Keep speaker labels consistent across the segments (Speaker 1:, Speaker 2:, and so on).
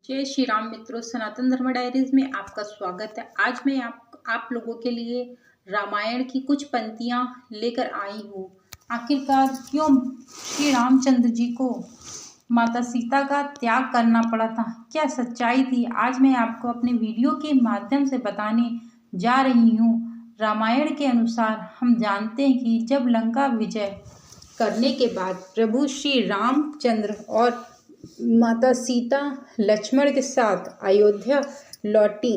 Speaker 1: जय श्री राम मित्रों, सनातन धर्म डायरीज में आपका स्वागत है। आज मैं आप लोगों के लिए रामायण की कुछ पंक्तियां लेकर आई हूँ। आखिरकार क्यों श्री रामचंद्र जी को माता सीता का त्याग करना पड़ा था, क्या सच्चाई थी, आज मैं आपको अपने वीडियो के माध्यम से बताने जा रही हूँ। रामायण के अनुसार हम जानते हैं कि जब लंका विजय करने के बाद प्रभु श्री रामचंद्र और माता सीता लक्ष्मण के साथ अयोध्या लौटी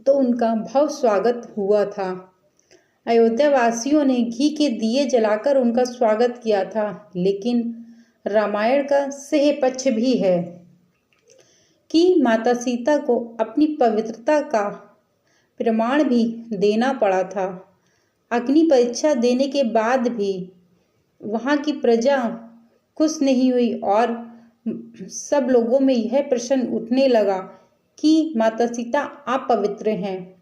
Speaker 1: तो उनका भव्य स्वागत हुआ था। अयोध्या वासियों ने घी के दिए जलाकर उनका स्वागत किया था। लेकिन रामायण का सह पक्ष भी है कि माता सीता को अपनी पवित्रता का प्रमाण भी देना पड़ा था। अग्नि परीक्षा देने के बाद भी वहाँ की प्रजा खुश नहीं हुई और सब लोगों में यह प्रश्न उठने लगा कि माता सीता अपवित्र हैं।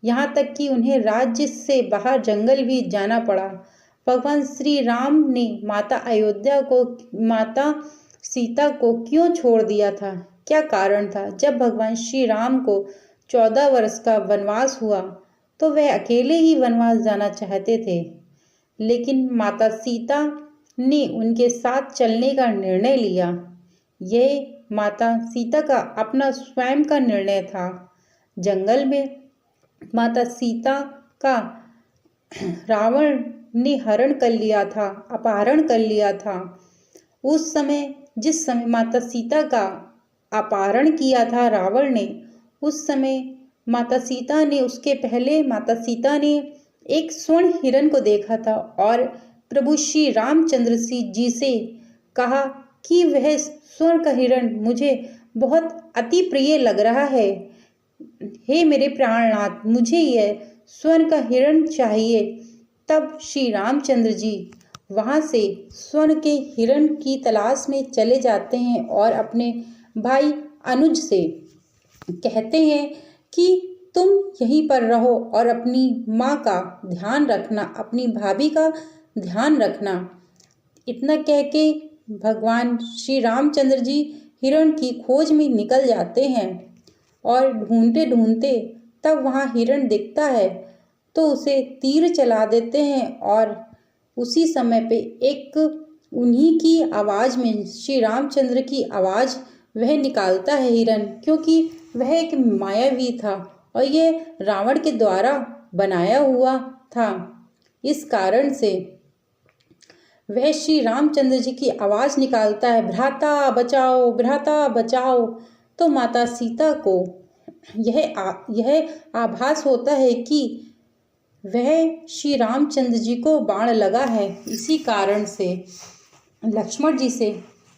Speaker 1: यहाँ तक कि उन्हें राज्य से बाहर जंगल भी जाना पड़ा। भगवान श्री राम ने माता सीता को क्यों छोड़ दिया था, क्या कारण था? जब भगवान श्री राम को 14 वर्ष का वनवास हुआ तो वह अकेले ही वनवास जाना चाहते थे, लेकिन माता सीता ने उनके साथ चलने का निर्णय लिया। यह माता सीता का अपना स्वयं का निर्णय था। जंगल में माता सीता का रावण ने अपहरण कर लिया था। जिस समय माता सीता का अपहरण किया था रावण ने, उस समय उसके पहले माता सीता ने एक स्वर्ण हिरण को देखा था और प्रभु श्री रामचंद्र जी से कहा कि वह स्वर्ण का हिरण मुझे बहुत अति प्रिय लग रहा है। हे मेरे प्राणनाथ, मुझे यह स्वर्ण का हिरण चाहिए। तब श्री रामचंद्र जी वहाँ से स्वर्ण के हिरण की तलाश में चले जाते हैं और अपने भाई अनुज से कहते हैं कि तुम यहीं पर रहो और अपनी माँ का ध्यान रखना, अपनी भाभी का ध्यान रखना। इतना कह के भगवान श्री रामचंद्र जी हिरण की खोज में निकल जाते हैं और ढूंढते ढूंढते तब वहाँ हिरण दिखता है तो उसे तीर चला देते हैं और उसी समय पे एक उन्हीं की आवाज़ में श्री रामचंद्र की आवाज़ वह निकालता है हिरण, क्योंकि वह एक मायावी था और यह रावण के द्वारा बनाया हुआ था। इस कारण से वह श्री रामचंद्र जी की आवाज़ निकालता है, भ्राता बचाओ, भ्राता बचाओ। तो माता सीता को यह आभास होता है कि वह श्री रामचंद्र जी को बाण लगा है। इसी कारण से लक्ष्मण जी से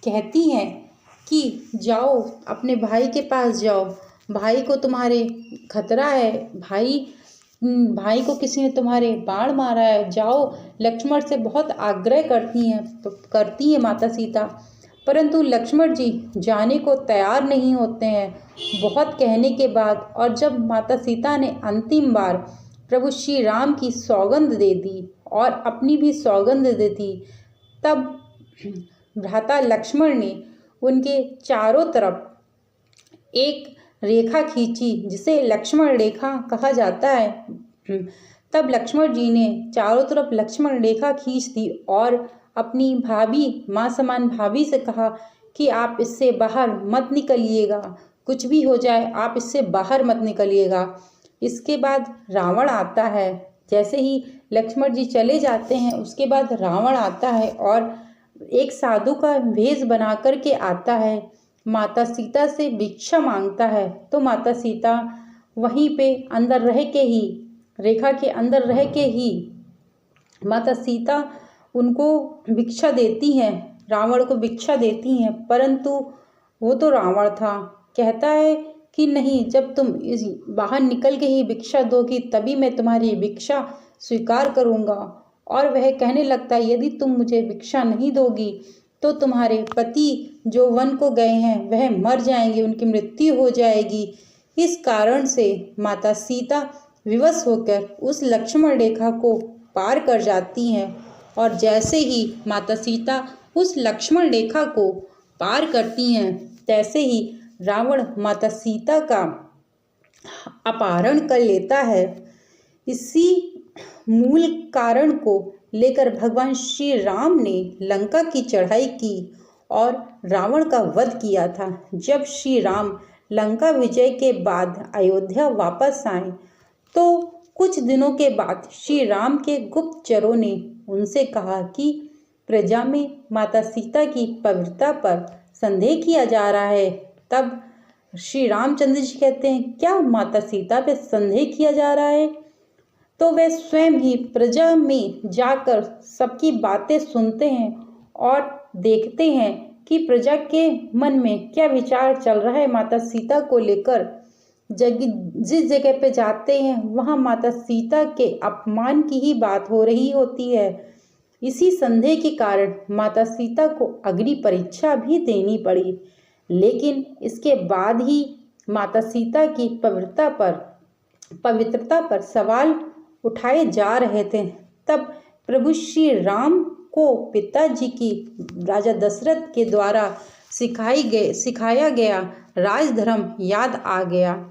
Speaker 1: कहती हैं कि जाओ अपने भाई के पास जाओ, भाई को तुम्हारे खतरा है, भाई को किसी ने तुम्हारे बाण मारा है, जाओ। लक्ष्मण से बहुत आग्रह करती हैं माता सीता, परंतु लक्ष्मण जी जाने को तैयार नहीं होते हैं। बहुत कहने के बाद और जब माता सीता ने अंतिम बार प्रभु श्री राम की सौगंध दे दी और अपनी भी सौगंध दे दी, तब भ्राता लक्ष्मण ने उनके चारों तरफ एक रेखा खींची, जिसे लक्ष्मण रेखा कहा जाता है। तब लक्ष्मण जी ने चारों तरफ लक्ष्मण रेखा खींच दी और अपनी भाभी, माँ समान भाभी से कहा कि आप इससे बाहर मत निकलिएगा, कुछ भी हो जाए आप इससे बाहर मत निकलिएगा। इसके बाद रावण आता है। जैसे ही लक्ष्मण जी चले जाते हैं उसके बाद रावण आता है और एक साधु का वेश बना करके आता है, माता सीता से भिक्षा मांगता है। तो माता सीता वहीं पे अंदर रह के ही, रेखा के अंदर रह के ही माता सीता उनको भिक्षा देती हैं, रावण को भिक्षा देती हैं। परंतु वो तो रावण था, कहता है कि नहीं, जब तुम बाहर निकल के ही भिक्षा दोगी तभी मैं तुम्हारी भिक्षा स्वीकार करूँगा। और वह कहने लगता है, यदि तुम मुझे भिक्षा नहीं दोगी तो तुम्हारे पति जो वन को गए हैं वह मर जाएंगे, उनकी मृत्यु हो जाएगी। इस कारण से माता सीता विवश होकर उस लक्ष्मण रेखा को पार कर जाती हैं और जैसे ही माता सीता उस लक्ष्मण रेखा को पार करती हैं तैसे ही रावण माता सीता का अपहरण कर लेता है। इसी मूल कारण को लेकर भगवान श्री राम ने लंका की चढ़ाई की और रावण का वध किया था। जब श्री राम लंका विजय के बाद अयोध्या वापस आए तो कुछ दिनों के बाद श्री राम के गुप्तचरों ने उनसे कहा कि प्रजा में माता सीता की पवित्रता पर संदेह किया जा रहा है। तब श्री रामचंद्र जी कहते हैं, क्या माता सीता पे संदेह किया जा रहा है? तो वे स्वयं ही प्रजा में जाकर सबकी बातें सुनते हैं और देखते हैं कि प्रजा के मन में क्या विचार चल रहा है माता सीता को लेकर। जिस जगह पे जाते हैं वहाँ माता सीता के अपमान की ही बात हो रही होती है। इसी संदेह के कारण माता सीता को अग्नि परीक्षा भी देनी पड़ी, लेकिन इसके बाद ही माता सीता की पवित्रता पर सवाल उठाए जा रहे थे। तब प्रभु श्री राम को पिताजी की राजा दशरथ के द्वारा सिखाया गया राजधर्म याद आ गया,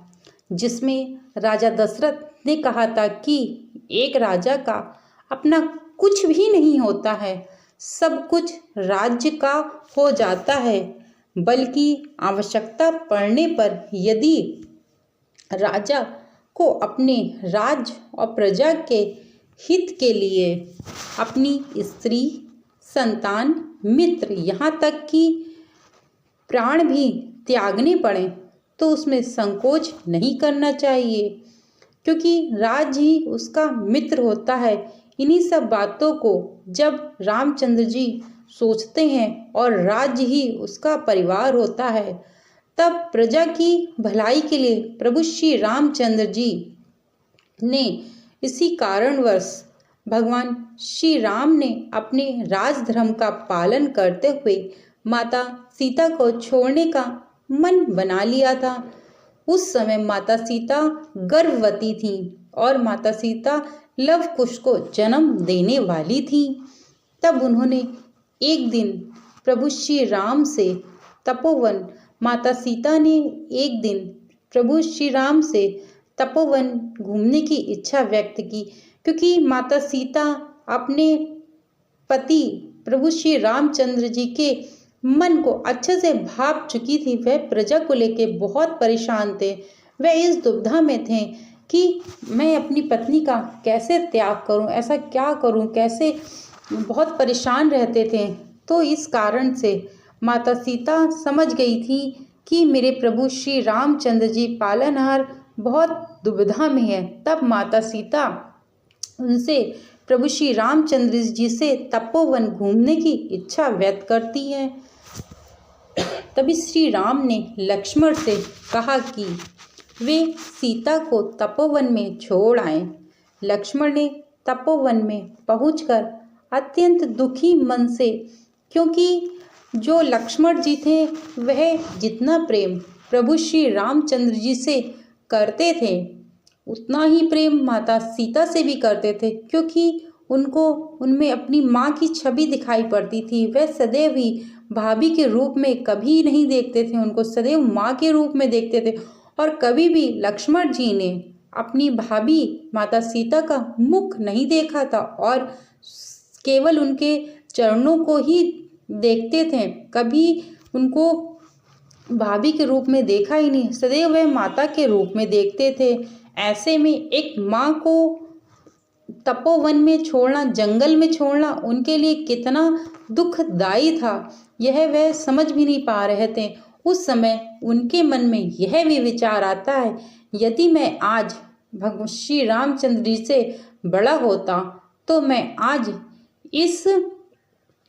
Speaker 1: जिसमें राजा दशरथ ने कहा था कि एक राजा का अपना कुछ भी नहीं होता है, सब कुछ राज्य का हो जाता है, बल्कि आवश्यकता पड़ने पर यदि राजा को अपने राज्य और प्रजा के हित के लिए अपनी स्त्री, संतान, मित्र, यहाँ तक कि प्राण भी त्यागने पड़े तो उसमें संकोच नहीं करना चाहिए, क्योंकि राज्य ही उसका मित्र होता है। इन्हीं सब बातों को जब रामचंद्र जी सोचते हैं और राज्य ही उसका परिवार होता है, तब प्रजा की भलाई के लिए प्रभु श्री रामचंद्र जी ने इसी कारणवश भगवान श्री राम ने अपने राजधर्म का पालन करते हुए माता सीता को छोड़ने का मन बना लिया था। उस समय माता सीता गर्भवती थी और माता सीता लव कुश को जन्म देने वाली थी। तब उन्होंने एक दिन प्रभु श्री राम से तपोवन माता सीता ने एक दिन प्रभु श्री राम से तपोवन घूमने की इच्छा व्यक्त की, क्योंकि माता सीता अपने पति प्रभु श्री रामचंद्र जी के मन को अच्छे से भाप चुकी थी। वह प्रजा को लेके बहुत परेशान थे। वह इस दुविधा में थे कि मैं अपनी पत्नी का कैसे त्याग करूं, ऐसा क्या करूं, कैसे, बहुत परेशान रहते थे। तो इस कारण से माता सीता समझ गई थी कि मेरे प्रभु श्री रामचंद्र जी पालनहार बहुत दुविधा में है। तब माता सीता उनसे प्रभु श्री रामचंद्र जी से तपोवन घूमने की इच्छा व्यक्त करती है। तभी श्री राम ने लक्ष्मण से कहा कि वे सीता को तपोवन में छोड़ आए। लक्ष्मण ने तपोवन में पहुंचकर अत्यंत दुखी मन से, क्योंकि जो लक्ष्मण जी थे वह जितना प्रेम प्रभु श्री रामचंद्र जी से करते थे उतना ही प्रेम माता सीता से भी करते थे, क्योंकि उनको उनमें अपनी माँ की छवि दिखाई पड़ती थी। वह सदैव ही भाभी के रूप में कभी नहीं देखते थे, उनको सदैव माँ के रूप में देखते थे। और कभी भी लक्ष्मण जी ने अपनी भाभी माता सीता का मुख नहीं देखा था और केवल उनके चरणों को ही देखते थे, कभी उनको भाभी के रूप में देखा ही नहीं, सदैव वह माता के रूप में देखते थे। ऐसे में एक माँ को तपोवन में छोड़ना, जंगल में छोड़ना उनके लिए कितना दुखदाई था, यह वह समझ भी नहीं पा रहे थे। उस समय उनके मन में यह भी विचार आता है, यदि मैं आज भगवान श्री रामचंद्र जी से बड़ा होता तो मैं आज इस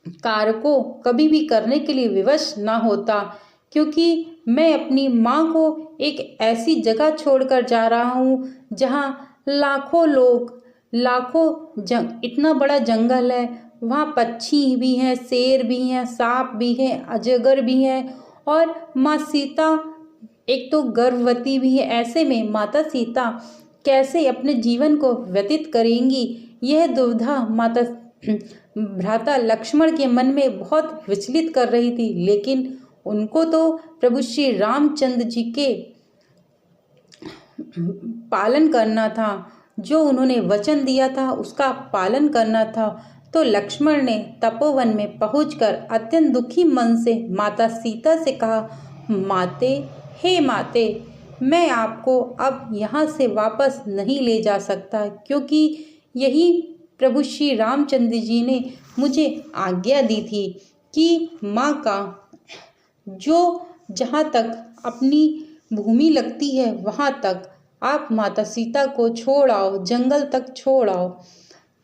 Speaker 1: कार्य को कभी भी करने के लिए विवश ना होता, क्योंकि मैं अपनी माँ को एक ऐसी जगह छोड़कर जा रहा हूँ जहाँ लाखों लोग, इतना बड़ा जंगल है, वहाँ पक्षी भी हैं, शेर भी हैं, सांप भी हैं, अजगर भी हैं, और माँ सीता एक तो गर्भवती भी है। ऐसे में माता सीता कैसे अपने जीवन को व्यतीत करेंगी, यह दुविधा माता भ्राता लक्ष्मण के मन में बहुत विचलित कर रही थी। लेकिन उनको तो प्रभु श्री रामचंद्र जी के पालन करना था, जो उन्होंने वचन दिया था उसका पालन करना था। तो लक्ष्मण ने तपोवन में पहुंचकर अत्यंत दुखी मन से माता सीता से कहा, माते, हे माते, मैं आपको अब यहाँ से वापस नहीं ले जा सकता, क्योंकि यही प्रभु श्री रामचंद्र जी ने मुझे आज्ञा दी थी कि माँ का जो जहाँ तक अपनी भूमि लगती है वहाँ तक आप माता सीता को छोड़ आओ, जंगल तक छोड़ आओ।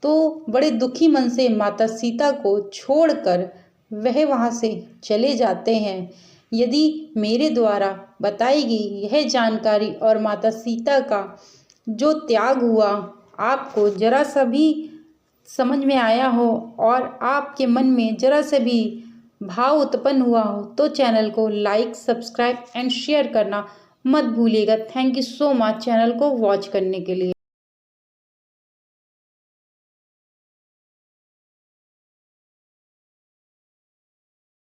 Speaker 1: तो बड़े दुखी मन से माता सीता को छोड़कर वह वहाँ से चले जाते हैं। यदि मेरे द्वारा बताई गई यह जानकारी और माता सीता का जो त्याग हुआ आपको जरा सा भी समझ में आया हो और आपके मन में जरा से भी भाव उत्पन्न हुआ हो तो चैनल को लाइक, सब्सक्राइब एंड शेयर करना मत भूलिएगा। Thank you so much channel को वॉच करने के लिए।